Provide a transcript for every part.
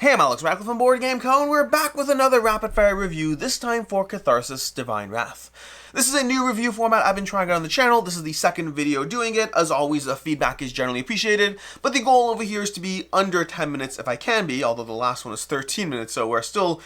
Hey, I'm Alex Radcliffe from Board Game Co, and we're back with another rapid fire review, this time for Catharsis Divine Wrath. This is a new review format I've been trying out on the channel. This is the second video doing it. As always, feedback is generally appreciated, but the goal over here is to be under 10 minutes if I can be, although the last one was 13 minutes, so we're still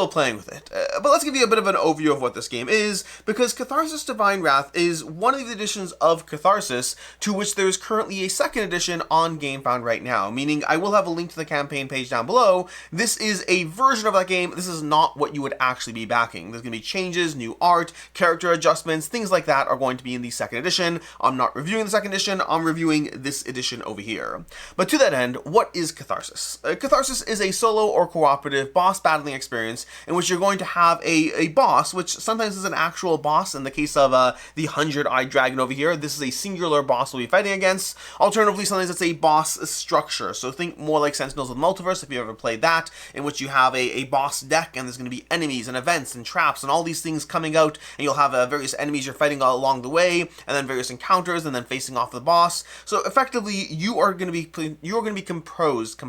playing with it. But let's give you a bit of an overview of what this game is, because Catharsis Divine Wrath is one of the editions of Catharsis to which there is currently a second edition on GameFound right now, meaning I will have a link to the campaign page down below. This is a version of that game. This is not what you would actually be backing. There's going to be changes, new art, character adjustments, things like that are going to be in the second edition. I'm not reviewing the second edition, I'm reviewing this edition over here. But to that end, what is Catharsis? Catharsis is a solo or cooperative boss battling experience in which you're going to have a boss, which sometimes is an actual boss. In the case of the 100-eyed dragon over here, this is a singular boss we'll be fighting against. Alternatively, sometimes it's a boss structure. So think more like Sentinels of the Multiverse, if you've ever played that, in which you have a boss deck and there's going to be enemies and events and traps and all these things coming out, and you'll have various enemies you're fighting along the way, and then various encounters, and then facing off the boss. So effectively, you are going to be comprised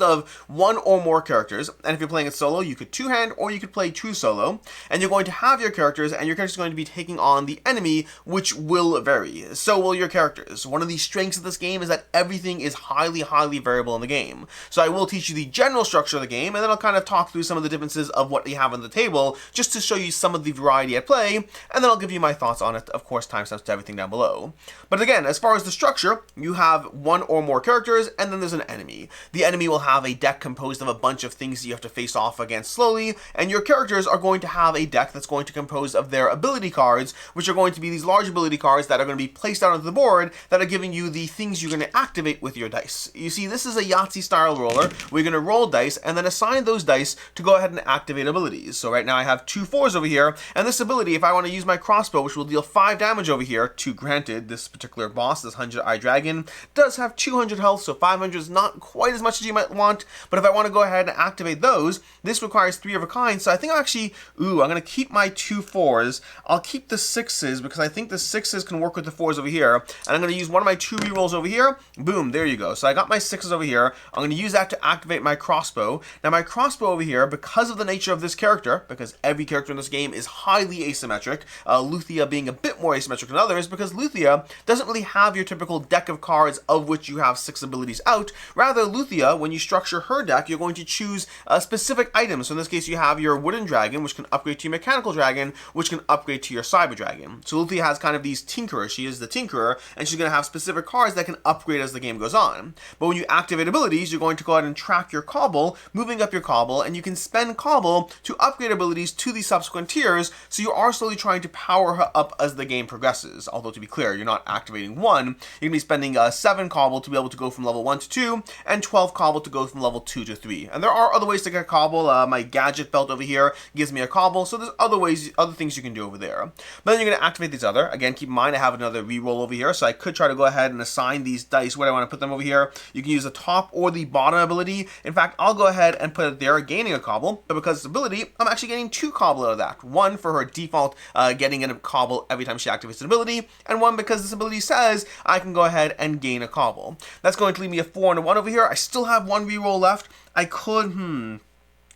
of one or more characters. And if you're playing it solo, you could two-hand or you could play true solo. And you're going to have your characters, and your characters are going to be taking on the enemy, which will vary. So will your characters. One of the strengths of this game is that everything is highly variable in the game. So I will teach you the general structure of the game, and then I'll kind of talk through some of the differences of what you have on the table, just to show you some of the variety at play, and then I'll give you my thoughts on it. Of course, timestamps to everything down below. But again, as far as the structure, you have one or more characters, and then there's an enemy. The enemy will have a deck composed of a bunch of things that you have to face off against slowly, and your characters are going to have a deck that's going to compose of their ability cards, which are going to be these large ability cards that are going to be placed out onto the board that are giving you the things you're going to activate with your dice. You see, this is a Yahtzee style roller. We're going to roll dice and then assign those dice to go ahead and activate abilities. So right now I have 2 4s over here, and this ability, if I want to use my crossbow, which will deal 5 damage over here, to granted, this particular boss, this 100-eyed dragon, does have 200 health, so 500 is not quite as much as you might want, but if I want to go ahead and activate those, this requires 3 of a kind, so I think I'm going to keep my 2 4s, I'll keep the 6s, because I think the 6s can work with the 4s over here, and I'm going to use one of my 2 rerolls over here, boom, there you go. So I got my 6s over here, I'm going to use that to activate my crossbow. Now my crossbow over here, because of the nature of this character, because every character in this game is highly asymmetric, Luthia being a bit more asymmetric than others, because Luthia doesn't really have your typical deck of cards of which you have 6 abilities out. Rather, Luthia, when you structure her deck, you're going to choose specific items. So in this case, you have your wooden dragon, which can upgrade to your mechanical dragon, which can upgrade to your cyber dragon. So Luthia has kind of these tinkerers. She is the tinkerer, and she's going to have specific cards that can upgrade as the game goes on. But when you activate abilities, you're going to go ahead and track your cobble, moving up your cobble, and you can spend cobble to upgrade abilities to the subsequent tiers, so you are slowly trying to power her up as the game progresses. Although, to be clear, you're not activating 1, you're going to be spending 7 cobble to be able to go from level 1 to 2, and 12 cobble to go from level 2 to 3. And there are other ways to get cobble. My gadget belt over here gives me a cobble, so there's other things you can do over there. But then you're going to activate these other. Again, keep in mind I have another reroll over here, so I could try to go ahead and assign these dice where I want to put them over here. You can use the top or the bottom ability. In fact, I'll go ahead and put it there, gaining a cobble, but because it's ability, I'm actually getting 2 cobble out of that. 1 for her default getting a cobble every time she activates an ability, and 1 because this ability says I can go ahead and gain a cobble. That's going to leave me a 4 and a 1 over here. I still have 1 reroll left. I could,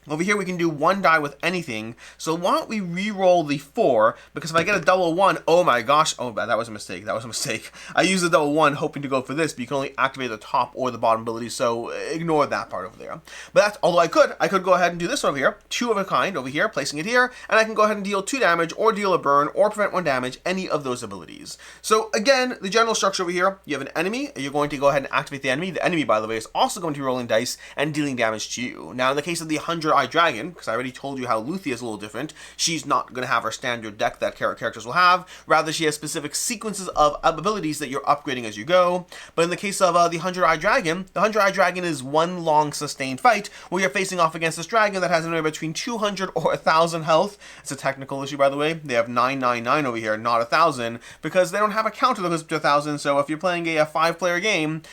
over here we can do 1 die with anything, so why don't we re-roll the 4, because if I get a double 1, oh my gosh, oh that was a mistake, I used the double 1 hoping to go for this, but you can only activate the top or the bottom ability, so ignore that part over there. But that's, although I could go ahead and do this over here, 2 of a kind over here, placing it here, and I can go ahead and deal 2 damage, or deal a burn, or prevent 1 damage, any of those abilities. So again, the general structure over here, you have an enemy, you're going to go ahead and activate the enemy, by the way, is also going to be rolling dice and dealing damage to you. Now in the case of the 100-eyed dragon, because I already told you how Luthia is a little different, she's not going to have her standard deck that characters will have. Rather, she has specific sequences of abilities that you're upgrading as you go. But in the case of the 100-eyed dragon, the 100-eyed dragon is one long sustained fight where you're facing off against this dragon that has anywhere between 200 or 1,000 health. It's a technical issue, by the way. They have 999 over here, not 1,000, because they don't have a counter that goes up to 1,000. So if you're playing a 5-player game,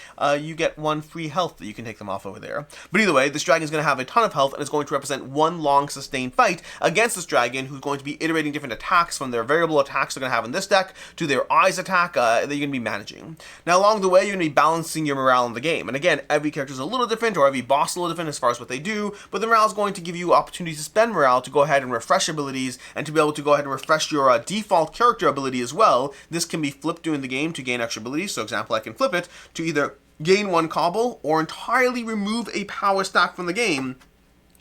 you get 1 free health that you can take them off over there. But either way, this dragon is going to have a ton of health, and it's going to to represent one long sustained fight against this dragon, who's going to be iterating different attacks from their variable attacks they're going to have in this deck to their eyes attack that you're going to be managing. Now, along the way, you're going to be balancing your morale in the game. And again, every character is a little different, or every boss is a little different as far as what they do, but the morale is going to give you opportunities to spend morale to go ahead and refresh abilities, and to be able to go ahead and refresh your default character ability as well. This can be flipped during the game to gain extra abilities. So, example, I can flip it to either gain 1 cobble or entirely remove a power stack from the game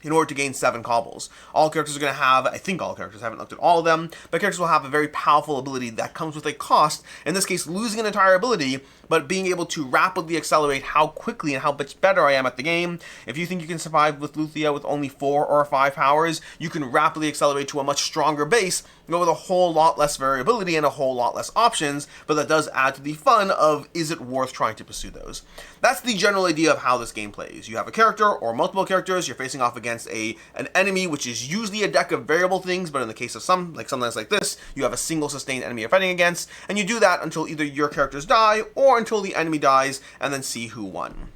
in order to gain 7 cobbles. All characters are going to have, I think all characters, I haven't looked at all of them, but characters will have a very powerful ability that comes with a cost, in this case losing an entire ability, but being able to rapidly accelerate how quickly and how much better I am at the game. If you think you can survive with Luthia with only 4 or 5 powers, you can rapidly accelerate to a much stronger base, go with a whole lot less variability and a whole lot less options, but that does add to the fun of, is it worth trying to pursue those? That's the general idea of how this game plays. You have a character or multiple characters, you're facing off against an enemy, which is usually a deck of variable things, but in the case of sometimes like this, you have a single sustained enemy you're fighting against, and you do that until either your characters die or until the enemy dies, and then see who won.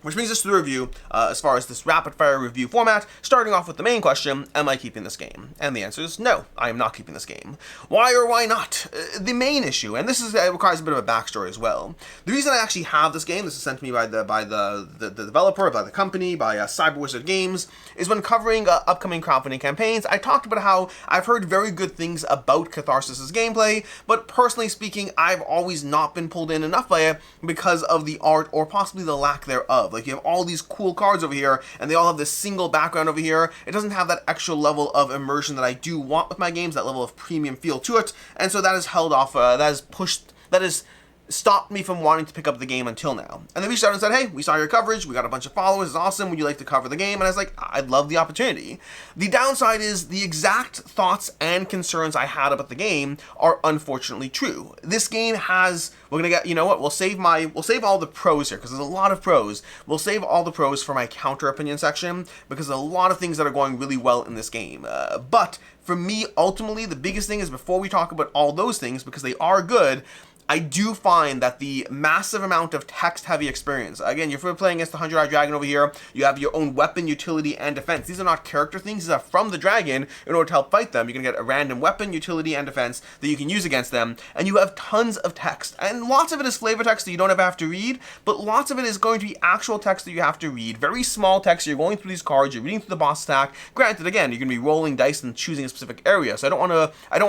Which brings us to the review, as far as this rapid-fire review format, starting off with the main question, am I keeping this game? And the answer is no, I am not keeping this game. Why or why not? The main issue, and this requires a bit of a backstory as well. The reason I actually have this game, this is sent to me by the developer, by the company, by Cyber Wizard Games, is when covering upcoming crowdfunding campaigns, I talked about how I've heard very good things about Catharsis' gameplay, but personally speaking, I've always not been pulled in enough by it because of the art, or possibly the lack thereof. Like, you have all these cool cards over here, and they all have this single background over here. It doesn't have that extra level of immersion that I do want with my games, that level of premium feel to it, and so that has held off, that has stopped me from wanting to pick up the game until now. And they reached out and said, hey, we saw your coverage, we got a bunch of followers, it's awesome, would you like to cover the game? And I was like, I'd love the opportunity. The downside is the exact thoughts and concerns I had about the game are unfortunately true. This game has, we're gonna get, you know what, we'll save all the pros here, because there's a lot of pros. We'll save all the pros for my counter opinion section, because there's a lot of things that are going really well in this game. But for me, ultimately, the biggest thing is, before we talk about all those things, because they are good, I do find that the massive amount of text-heavy experience, again, you're playing against the 100-eye dragon over here, you have your own weapon, utility, and defense. These are not character things, these are from the dragon. In order to help fight them, you're going to get a random weapon, utility, and defense that you can use against them, and you have tons of text. And lots of it is flavor text that you don't ever have to read, but lots of it is going to be actual text that you have to read. Very small text, you're going through these cards, you're reading through the boss stack. Granted, again, you're going to be rolling dice and choosing a specific area, so I don't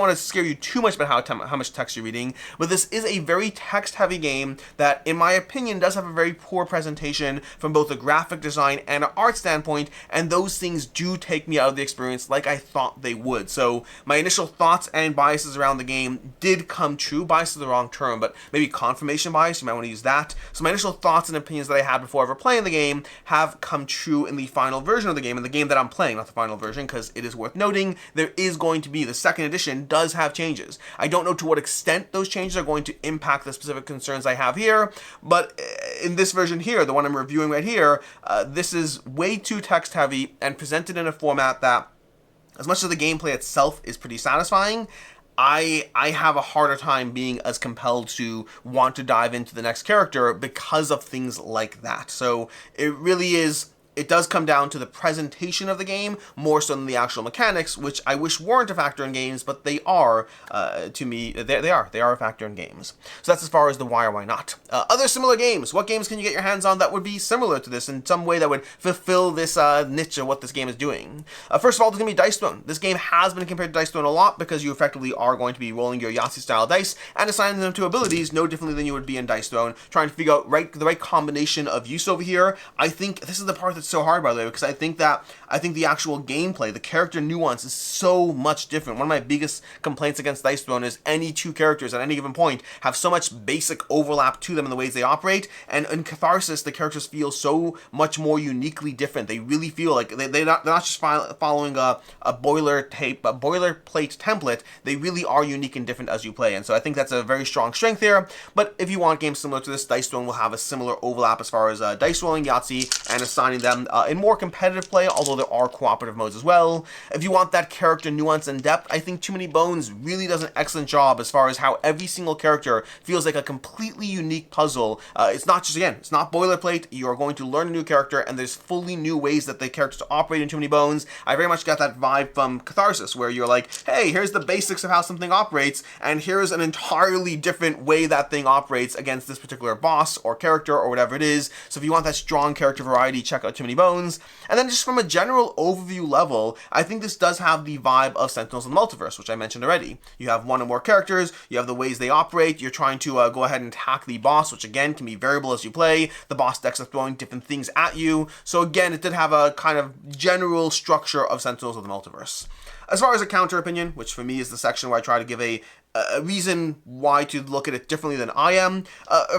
want to scare you too much about how much text you're reading, but this is a very text-heavy game that, in my opinion, does have a very poor presentation from both a graphic design and an art standpoint, and those things do take me out of the experience like I thought they would. So my initial thoughts and biases around the game did come true. Bias is the wrong term, but maybe confirmation bias, you might want to use that. So my initial thoughts and opinions that I had before ever playing the game have come true in the final version of the game, in the game that I'm playing, not the final version, because it is worth noting there is going to be, the second edition does have changes. I don't know to what extent those changes are going to impact the specific concerns I have here, but in this version here, the one I'm reviewing right here, this is way too text heavy and presented in a format that, as much as the gameplay itself is pretty satisfying, I have a harder time being as compelled to want to dive into the next character because of things like that. So it really is, it does come down to the presentation of the game more so than the actual mechanics, which I wish weren't a factor in games, but they are, to me, they are a factor in games. So that's as far as the why or why not. Other similar games, what games can you get your hands on that would be similar to this in some way that would fulfill this niche of what this game is doing? First of all, there's going to be Dice Throne. This game has been compared to Dice Throne a lot because you effectively are going to be rolling your Yahtzee-style dice and assigning them to abilities no differently than you would be in Dice Throne, trying to figure out the right combination of use over here. I think this is the part that's so hard, by the way, because I think the actual gameplay, the character nuance is so much different. One of my biggest complaints against Dice Throne is any two characters at any given point have so much basic overlap to them in the ways they operate, and in Catharsis, the characters feel so much more uniquely different. They really feel like they're not just following a boilerplate template. They really are unique and different as you play, and so I think that's a very strong strength here. But if you want games similar to this, Dice Throne will have a similar overlap as far as dice rolling Yahtzee and assigning them them in more competitive play, although there are cooperative modes as well. If you want that character nuance and depth, I think Too Many Bones really does an excellent job as far as how every single character feels like a completely unique puzzle. It's not just, again, it's not boilerplate. You are going to learn a new character, and there's fully new ways that the characters operate in Too Many Bones. I very much got that vibe from Catharsis, where you're like, hey, here's the basics of how something operates, and here's an entirely different way that thing operates against this particular boss or character or whatever it is. So if you want that strong character variety, check out Too Many Bones. And then just from a general overview level, I think this does have the vibe of Sentinels of the Multiverse, which I mentioned already. You have one or more characters, you have the ways they operate, you're trying to go ahead and attack the boss, which again can be variable as you play. The boss decks are throwing different things at you. So again, it did have a kind of general structure of Sentinels of the Multiverse. As far as a counter opinion, which for me is the section where I try to give a reason why to look at it differently than I am.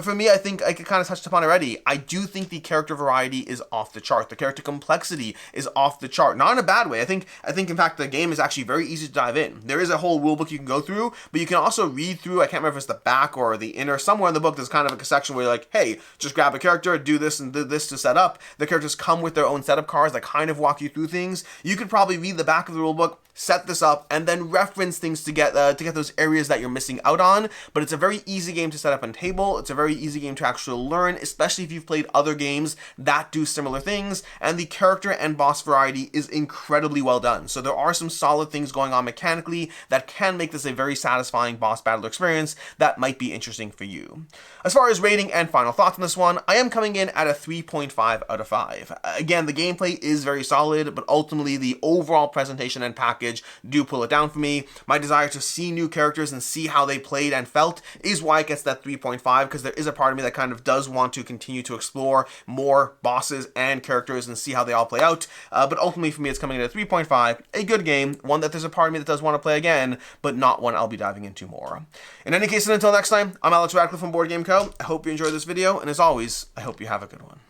For me, I think I kind of touched upon already. I do think the character variety is off the chart. The character complexity is off the chart. Not in a bad way. I think in fact the game is actually very easy to dive in. There is a whole rulebook you can go through, but you can also read through. I can't remember if it's the back or the inner. Somewhere in the book there's kind of like a section where you're like, hey, just grab a character, do this and do this to set up. The characters come with their own setup cards that kind of walk you through things. You could probably read the back of the rulebook, set this up, and then reference things to get those areas that you're missing out on. But it's a very easy game to set up on table. It's a very easy game to actually learn, especially if you've played other games that do similar things. And the character and boss variety is incredibly well done. So there are some solid things going on mechanically that can make this a very satisfying boss battle experience that might be interesting for you. As far as rating and final thoughts on this one, I am coming in at a 3.5 out of 5. Again, the gameplay is very solid, but ultimately the overall presentation and package do pull it down for me. My desire to see new characters and see how they played and felt is why it gets that 3.5, because there is a part of me that kind of does want to continue to explore more bosses and characters and see how they all play out. But ultimately for me, it's coming in at 3.5, a good game, one that there's a part of me that does want to play again, but not one I'll be diving into more. In any case, and until next time, I'm Alex Radcliffe from Board Game Co. I hope you enjoyed this video, and as always, I hope you have a good one.